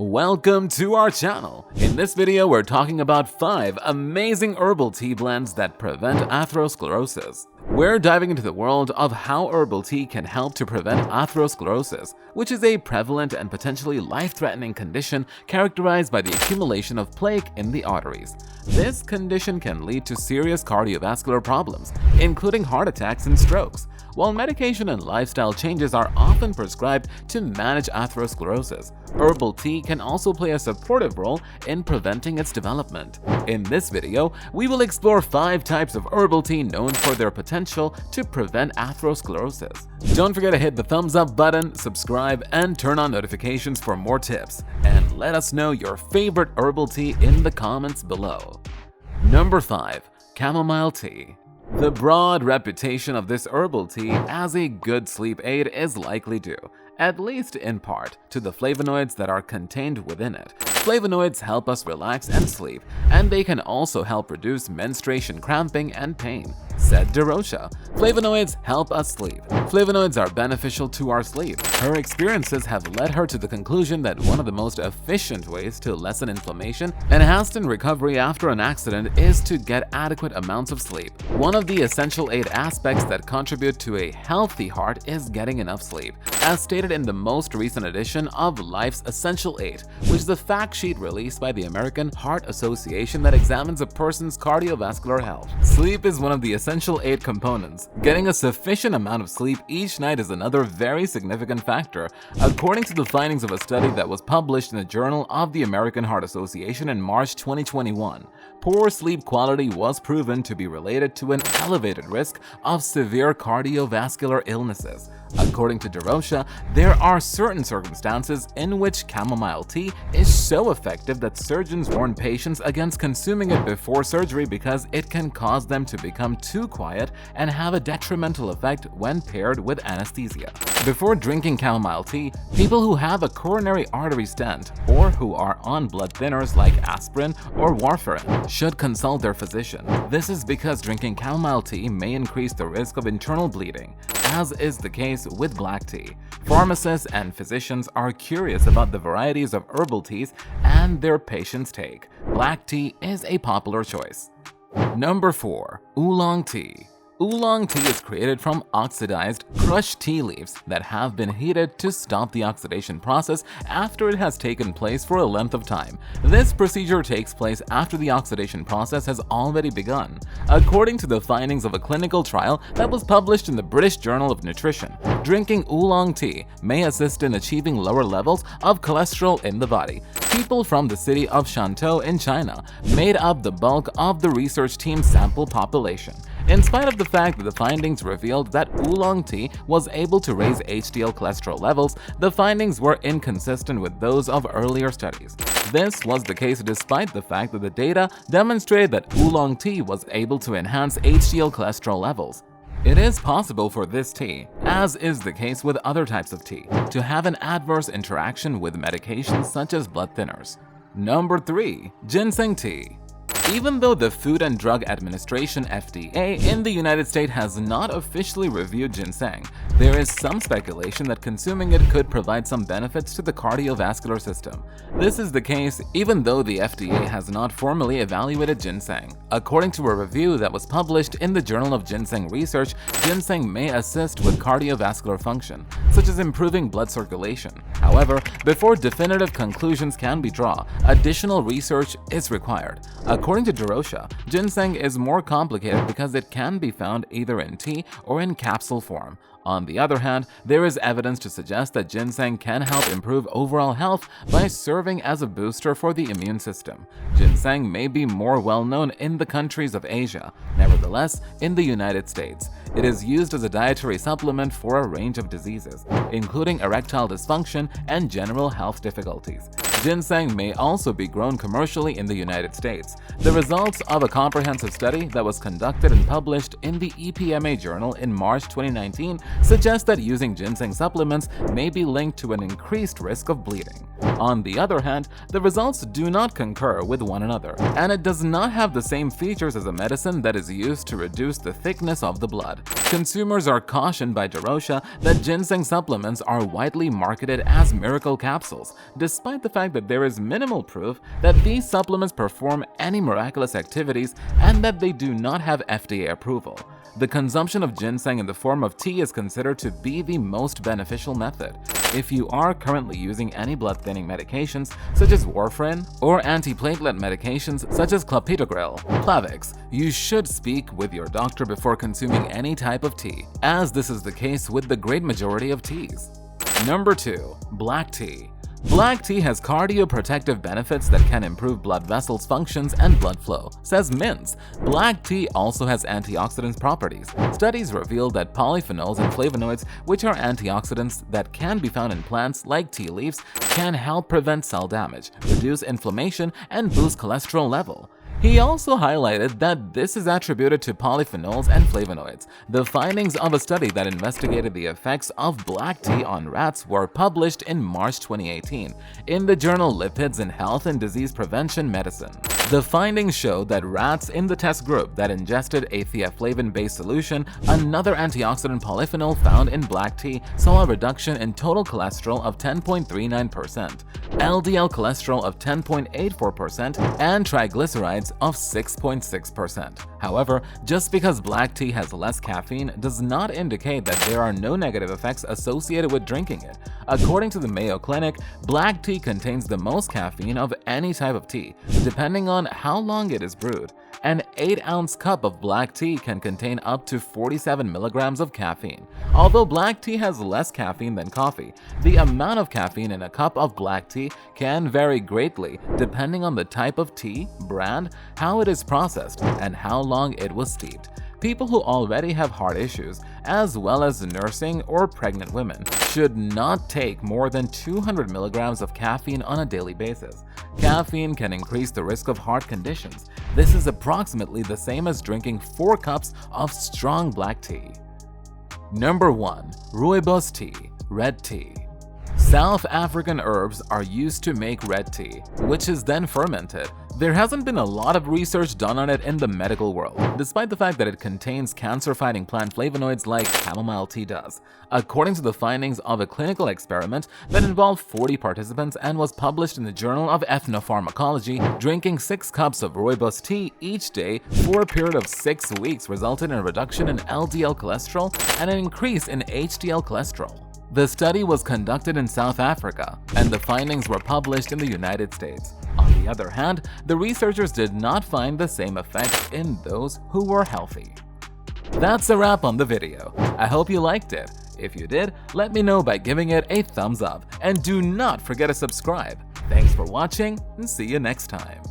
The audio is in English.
Welcome to our channel. In this video, we're talking about 5 amazing herbal tea blends that prevent atherosclerosis. We're diving into the world of how herbal tea can help to prevent atherosclerosis, which is a prevalent and potentially life-threatening condition characterized by the accumulation of plaque in the arteries. This condition can lead to serious cardiovascular problems, including heart attacks and strokes. While medication and lifestyle changes are often prescribed to manage atherosclerosis, herbal tea can also play a supportive role in preventing its development. In this video, we will explore 5 types of herbal tea known for their potential to prevent atherosclerosis. Don't forget to hit the thumbs up button, subscribe, and turn on notifications for more tips. And let us know your favorite herbal tea in the comments below. Number 5. Chamomile tea. The broad reputation of this herbal tea as a good sleep aid is likely due, at least in part, to the flavonoids that are contained within it. Flavonoids help us relax and sleep, and they can also help reduce menstruation cramping and pain, said Darosha. Flavonoids help us sleep. Flavonoids are beneficial to our sleep. Her experiences have led her to the conclusion that one of the most efficient ways to lessen inflammation and hasten recovery after an accident is to get adequate amounts of sleep. One of the essential 8 aspects that contribute to a healthy heart is getting enough sleep, as stated in the most recent edition of Life's Essential 8, which is a fact sheet released by the American Heart Association that examines a person's cardiovascular health. Sleep is one of the essential 8 components. Getting a sufficient amount of sleep each night is another very significant factor, according to the findings of a study that was published in the Journal of the American Heart Association in March 2021. Poor sleep quality was proven to be related to an elevated risk of severe cardiovascular illnesses. According to Darosha, there are certain circumstances in which chamomile tea is so effective that surgeons warn patients against consuming it before surgery because it can cause them to become too quiet and have a detrimental effect when paired with anesthesia. Before drinking chamomile tea, people who have a coronary artery stent or who are on blood thinners like aspirin or warfarin should consult their physician. This is because drinking chamomile tea may increase the risk of internal bleeding, as is the case with black tea. Pharmacists and physicians are curious about the varieties of herbal teas and their patients' take. Black tea is a popular choice. Number 4. Oolong tea. Oolong tea is created from oxidized, crushed tea leaves that have been heated to stop the oxidation process after it has taken place for a length of time. This procedure takes place after the oxidation process has already begun. According to the findings of a clinical trial that was published in the British Journal of Nutrition, drinking oolong tea may assist in achieving lower levels of cholesterol in the body. People from the city of Shantou in China made up the bulk of the research team's sample population. In spite of the fact that the findings revealed that oolong tea was able to raise HDL cholesterol levels, the findings were inconsistent with those of earlier studies. This was the case despite the fact that the data demonstrated that oolong tea was able to enhance HDL cholesterol levels. It is possible for this tea, as is the case with other types of tea, to have an adverse interaction with medications such as blood thinners. Number 3. Ginseng tea. Even though the Food and Drug Administration (FDA) in the United States has not officially reviewed ginseng, there is some speculation that consuming it could provide some benefits to the cardiovascular system. This is the case even though the FDA has not formally evaluated ginseng. According to a review that was published in the Journal of Ginseng Research, ginseng may assist with cardiovascular function, such as improving blood circulation. However, before definitive conclusions can be drawn, additional research is required. According to Darosha, ginseng is more complicated because it can be found either in tea or in capsule form. On the other hand, there is evidence to suggest that ginseng can help improve overall health by serving as a booster for the immune system. Ginseng may be more well known in the countries of Asia. Nevertheless, in the United States, it is used as a dietary supplement for a range of diseases, including erectile dysfunction and general health difficulties. Ginseng may also be grown commercially in the United States. The results of a comprehensive study that was conducted and published in the EPMA journal in March 2019 suggest that using ginseng supplements may be linked to an increased risk of bleeding. On the other hand, the results do not concur with one another, and it does not have the same features as a medicine that is used to reduce the thickness of the blood. Consumers are cautioned by Darosha that ginseng supplements are widely marketed as miracle capsules, despite the fact fact that there is minimal proof that these supplements perform any miraculous activities and that they do not have FDA approval. The consumption of ginseng in the form of tea is considered to be the most beneficial method. If you are currently using any blood-thinning medications such as warfarin or antiplatelet medications such as clopidogrel, Plavix, you should speak with your doctor before consuming any type of tea, as this is the case with the great majority of teas. Number 2. Black tea. Black tea has cardioprotective benefits that can improve blood vessels' functions and blood flow, says Mintz. Black tea also has antioxidant properties. Studies reveal that polyphenols and flavonoids, which are antioxidants that can be found in plants like tea leaves, can help prevent cell damage, reduce inflammation, and boost cholesterol level. He also highlighted that this is attributed to polyphenols and flavonoids. The findings of a study that investigated the effects of black tea on rats were published in March 2018 in the journal Lipids in Health and Disease Prevention Medicine. The findings showed that rats in the test group that ingested a theaflavin-based solution, another antioxidant polyphenol found in black tea, saw a reduction in total cholesterol of 10.39%, LDL cholesterol of 10.84%, and triglycerides of 6.6%. However, just because black tea has less caffeine does not indicate that there are no negative effects associated with drinking it. According to the Mayo Clinic, black tea contains the most caffeine of any type of tea, depending on how long it is brewed. An 8-ounce cup of black tea can contain up to 47 milligrams of caffeine. Although black tea has less caffeine than coffee, the amount of caffeine in a cup of black tea can vary greatly depending on the type of tea, brand, how it is processed, and how long it was steeped. People who already have heart issues, as well as nursing or pregnant women, should not take more than 200 milligrams of caffeine on a daily basis. Caffeine can increase the risk of heart conditions. This is approximately the same as drinking 4 cups of strong black tea. Number 1. Rooibos tea, red tea. South African herbs are used to make red tea, which is then fermented. There hasn't been a lot of research done on it in the medical world, despite the fact that it contains cancer-fighting plant flavonoids like chamomile tea does. According to the findings of a clinical experiment that involved 40 participants and was published in the Journal of Ethnopharmacology, drinking 6 cups of rooibos tea each day for a period of 6 weeks resulted in a reduction in LDL cholesterol and an increase in HDL cholesterol. The study was conducted in South Africa, and the findings were published in the United States. On the other hand, the researchers did not find the same effects in those who were healthy. That's a wrap on the video. I hope you liked it. If you did, let me know by giving it a thumbs up, and do not forget to subscribe. Thanks for watching, and see you next time.